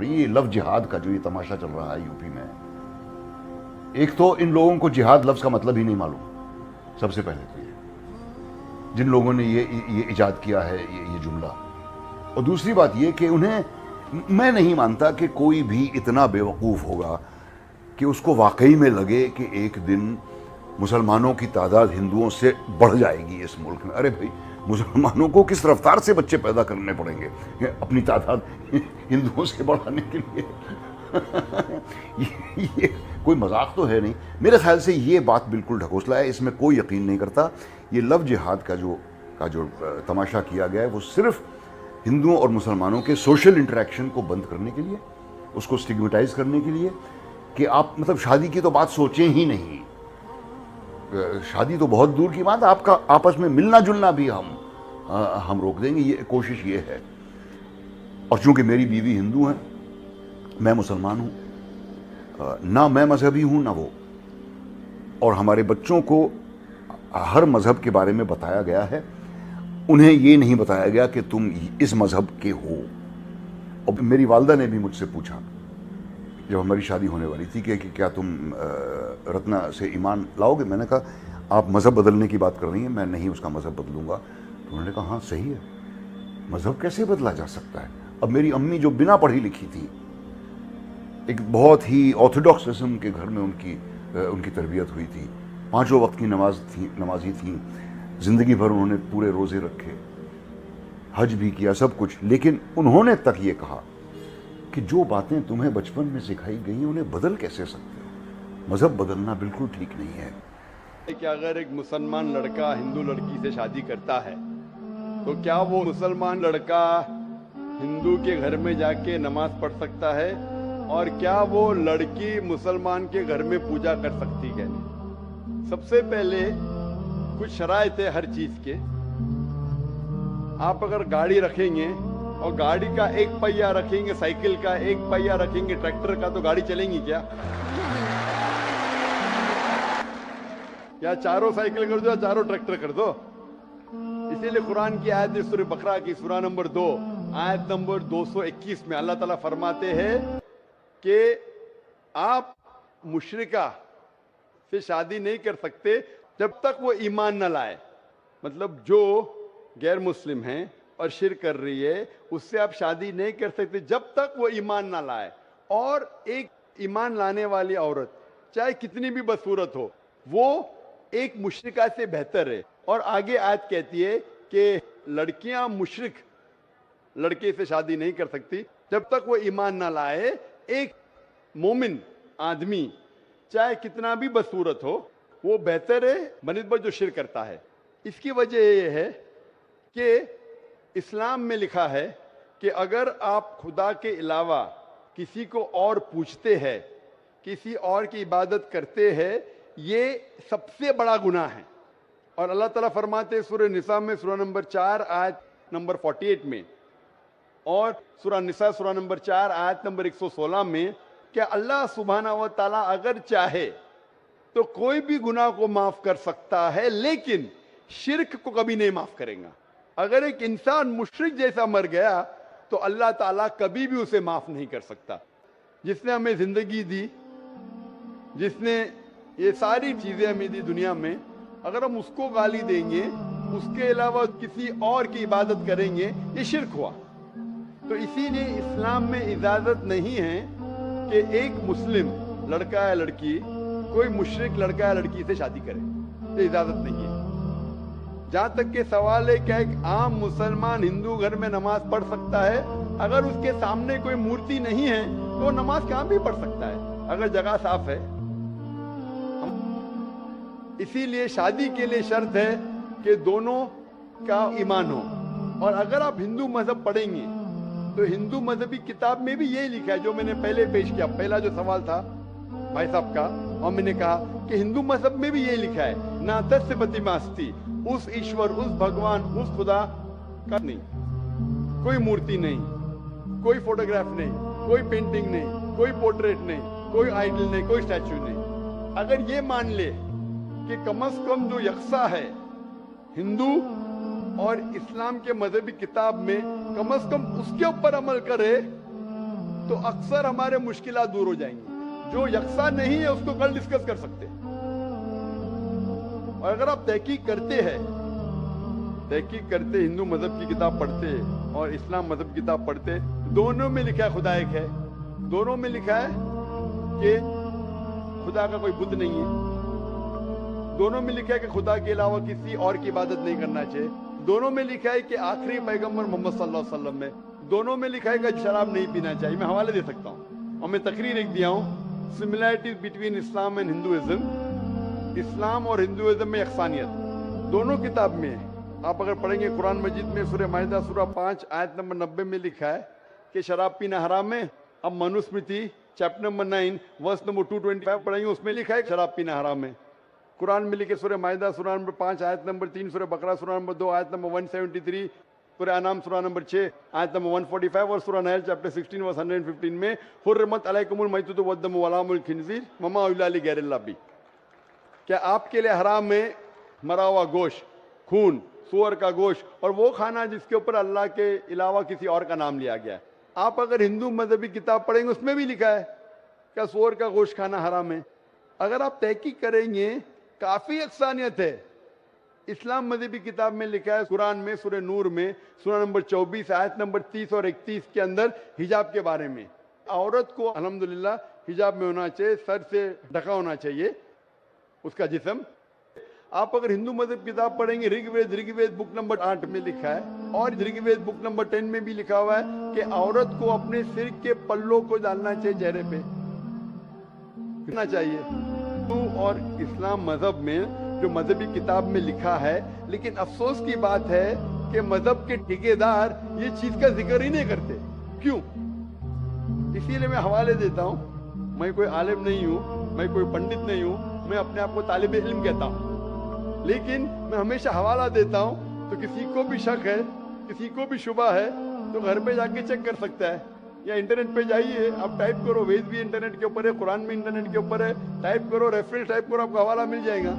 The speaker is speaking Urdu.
رہی ہے. یہ لفظ جہاد کا جو یہ تماشا چل رہا ہے یوپی میں, ایک تو ان لوگوں کو جہاد لفظ کا مطلب ہی نہیں معلوم, سب سے پہلے تو یہ جن لوگوں نے یہ ایجاد کیا ہے یہ جملہ. اور دوسری بات یہ کہ انہیں, میں نہیں مانتا کہ کوئی بھی اتنا بے وقوف ہوگا کہ اس کو واقعی میں لگے کہ ایک دن مسلمانوں کی تعداد ہندوؤں سے بڑھ جائے گی اس ملک میں. ارے بھائی, مسلمانوں کو کس رفتار سے بچے پیدا کرنے پڑیں گے اپنی تعداد ہندوؤں سے بڑھانے کے لیے. یہ کوئی مذاق تو ہے نہیں. میرے خیال سے یہ بات بالکل ڈھکوسلا ہے, اس میں کوئی یقین نہیں کرتا. یہ لفظ جہاد کا جو تماشا کیا گیا ہے وہ صرف ہندوؤں اور مسلمانوں کے سوشل انٹریکشن کو بند کرنے کے لیے, اس کو سٹگمیٹائز کرنے کے لیے کہ آپ مطلب شادی کی تو بات سوچیں ہی نہیں. شادی تو بہت دور کی بات ہے, آپ کا آپس میں ملنا جلنا بھی ہم روک دیں گے. یہ کوشش یہ ہے. اور چونکہ میری بیوی ہندو ہیں, میں مسلمان ہوں, نہ میں مذہبی ہوں نہ وہ, اور ہمارے بچوں کو ہر مذہب کے بارے میں بتایا گیا ہے. انہیں یہ نہیں بتایا گیا کہ تم اس مذہب کے ہو. اور میری والدہ نے بھی مجھ سے پوچھا جب ہماری شادی ہونے والی تھی کہ کیا تم رتنا سے ایمان لاؤ گے. میں نے کہا آپ مذہب بدلنے کی بات کر رہی ہیں, میں نہیں اس کا مذہب بدلوں گا. تو انہوں نے کہا ہاں صحیح ہے, مذہب کیسے بدلا جا سکتا ہے. اب میری امی جو بنا پڑھی لکھی تھی, ایک بہت ہی آرتھوڈاکس قسم کے گھر میں ان کی تربیت ہوئی تھی, 5 وقت کی نمازی تھیں, زندگی بھر انہوں نے پورے روزے رکھے, حج بھی کیا, سب کچھ. لیکن انہوں نے تک یہ کہا کہ جو باتیں تمہیں بچپن میں سکھائی گئی انہیں بدل کیسے سکتے ہو. مذہب بدلنا بالکل ٹھیک نہیں ہے. کہ اگر ایک مسلمان لڑکا ہندو لڑکی سے شادی کرتا ہے تو کیا وہ مسلمان لڑکا ہندو کے گھر میں جا کے نماز پڑھ سکتا ہے, اور کیا وہ لڑکی مسلمان کے گھر میں پوجا کر سکتی ہے. سب سے پہلے کچھ شرائط ہے ہر چیز کے. آپ اگر گاڑی رکھیں گے اور گاڑی کا ایک پہیہ رکھیں گے, سائیکل کا ایک پہیہ رکھیں گے, ٹریکٹر کا, تو گاڑی چلیں گی کیا؟ یا چاروں سائیکل کر دو یا چاروں ٹریکٹر کر دو. اسی لیے قرآن کی آیت سورہ بقرہ کی سورہ نمبر 2 آیت نمبر 221 میں اللہ تعالیٰ فرماتے ہیں کہ آپ مشرکہ سے شادی نہیں کر سکتے جب تک وہ ایمان نہ لائے. مطلب جو غیر مسلم ہیں اور شرک کر رہی ہے اس سے آپ شادی نہیں کر سکتے جب تک وہ ایمان نہ لائے. اور ایک ایمان لانے والی عورت چاہے کتنی بھی بدصورت ہو وہ ایک مشرکہ سے بہتر ہے. اور آگے آیت کہتی ہے کہ لڑکیاں مشرک لڑکے سے شادی نہیں کر سکتی جب تک وہ ایمان نہ لائے. ایک مومن آدمی چاہے کتنا بھی بدصورت ہو وہ بہتر ہے بنسبت جو شرک کرتا ہے. اس کی وجہ یہ ہے کہ اسلام میں لکھا ہے کہ اگر آپ خدا کے علاوہ کسی کو اور پوچھتے ہیں, کسی اور کی عبادت کرتے ہیں, یہ سب سے بڑا گناہ ہے. اور اللہ تعالیٰ فرماتے ہیں سورہ نساء میں سورہ نمبر 4 آیت نمبر 48 میں, اور سورہ نساء سورہ نمبر 4 آیت نمبر 116 میں کہ اللہ سبحانہ و تعالیٰ اگر چاہے تو کوئی بھی گناہ کو معاف کر سکتا ہے, لیکن شرک کو کبھی نہیں معاف کرے گا. اگر ایک انسان مشرک جیسا مر گیا تو اللہ تعالیٰ کبھی بھی اسے معاف نہیں کر سکتا. جس نے ہمیں زندگی دی, جس نے یہ ساری چیزیں ہمیں دی دنیا میں, اگر ہم اس کو گالی دیں گے, اس کے علاوہ کسی اور کی عبادت کریں گے, یہ شرک ہوا. تو اسی لیے اسلام میں اجازت نہیں ہے کہ ایک مسلم لڑکا یا لڑکی کوئی مشرک لڑکا یا لڑکی سے شادی کرے, یہ اجازت نہیں ہے. جہاں تک کہ سوال ہے کہ ایک عام مسلمان ہندو گھر میں نماز پڑھ سکتا ہے, اگر اس کے سامنے کوئی مورتی نہیں ہے تو وہ نماز کہاں بھی پڑھ سکتا ہے اگر جگہ صاف ہے. اسی لیے شادی کے لیے شرط ہے کہ دونوں کا ایمان ہو. اور اگر آپ ہندو مذہب پڑھیں گے تو ہندو مذہبی کتاب میں بھی یہی لکھا ہے جو میں نے پہلے پیش کیا, پہلا جو سوال تھا بھائی صاحب کا, اور میں نے کہا کہ ہندو مذہب میں بھی یہی لکھا ہے نا تس پتیماستی, اس ایشور, اس بھگوان, اس خدا کا نہیں, کوئی مورتی نہیں, کوئی فوٹوگراف نہیں, کوئی پینٹنگ نہیں, کوئی پورٹریٹ نہیں, کوئی آئیڈل نہیں, کوئی اسٹیچو نہیں. اگر یہ مان لے کہ کم از کم جو یکساں ہے ہندو اور اسلام کے مذہبی کتاب میں, کم از کم اس کے اوپر عمل کرے تو اکثر ہمارے مشکلات دور ہو جائیں گی. جو یکساں نہیں ہے اس کو کل ڈسکس کر سکتے ہیں. اور اگر آپ تحقیق کرتے ہندو مذہب کی کتاب پڑھتے اور اسلام مذہب کی کتاب پڑھتے, دونوں میں لکھا ہے خدا ایک ہے, دونوں میں لکھا ہے کہ خدا کا کوئی بت نہیں ہے, دونوں میں لکھا ہے کہ خدا کے علاوہ کسی اور کی عبادت نہیں کرنا چاہیے, دونوں میں لکھا ہے کہ آخری پیغمبر محمد صلی اللہ علیہ وسلم میں, دونوں میں لکھا ہے کہ شراب نہیں پینا چاہیے. میں حوالے دے سکتا ہوں اور میں تقریر ایک دیا ہوں, سملیرٹیز بٹوین اسلام اینڈ ہندوازم, اسلام اور ہندوازم میں یکسانیت دونوں کتاب میں ہے. آپ اگر پڑھیں گے قرآن مجید میں سورہ مائدہ سورہ 5 آیت نمبر 90 میں لکھا ہے کہ شراب پینا حرام ہے. اب Manusmriti chapter number 9 verse number 225 پڑھیں گے, اس میں لکھا ہے کہ شراب پینا حرام ہے. قرآن میں لکھے سورہ مائدہ سورہ نمبر 5 آیت نمبر 3, سورہ بقرہ سورہ نمبر 2 آیت نمبر 173, سورہ انعام سورہ نمبر 6 آیت نمبر 145 اور سورہ نحل چیپٹر 16 ورس 115 میں حرمت علیکم المیتۃ والدم ولحم الخنزیر وما اہل لغیر اللہ بھی. کیا آپ کے لیے حرام ہے مرا ہوا گوشت, خون, سور کا گوشت اور وہ کھانا جس کے اوپر اللہ کے علاوہ کسی اور کا نام لیا گیا ہے. آپ اگر ہندو مذہبی کتاب پڑھیں گے اس میں بھی لکھا ہے کہ سور کا گوشت کھانا حرام ہے. اگر آپ تحقیق کریں گے کافی یکسانیت ہے. اسلام مذہبی کتاب میں لکھا ہے قرآن میں سورہ نور میں سورہ نمبر 24 آیت نمبر 30 اور 31 کے اندر حجاب کے بارے میں, عورت کو الحمدللہ حجاب میں ہونا چاہیے, سر سے ڈھکا ہونا چاہیے اس کا جسم. آپ اگر ہندو مذہب کتاب پڑھیں گے رگ وید بک نمبر 8 میں لکھا ہے اور رگ وید بک نمبر 10 میں بھی لکھا ہوا ہے کہ عورت کو اپنے سر کے پلوں کو ڈالنا چاہیے چہرے پہ کرنا چاہیے. اور اسلام مذہب میں جو مذہبی کتاب میں لکھا ہے, لیکن افسوس کی بات ہے کہ مذہب کے ٹھیکیدار یہ چیز کا ذکر ہی نہیں کرتے. کیوں؟ اسی لیے میں حوالے دیتا ہوں. میں کوئی عالم نہیں ہوں, میں کوئی پنڈت نہیں ہوں, میں اپنے آپ کو طالب علم کہتا ہوں, لیکن میں ہمیشہ حوالہ دیتا ہوں. تو کسی کو بھی شک ہے, کسی کو بھی شبہ ہے تو گھر پہ جا کے چیک کر سکتا ہے, یا انٹرنیٹ پہ جائیے, آپ ٹائپ کرو, وید بھی انٹرنیٹ کے اوپر ہے, قرآن بھی انٹرنیٹ کے اوپر ہے, ٹائپ کرو, ریفرنس ٹائپ کرو, آپ کو حوالہ مل جائے گا.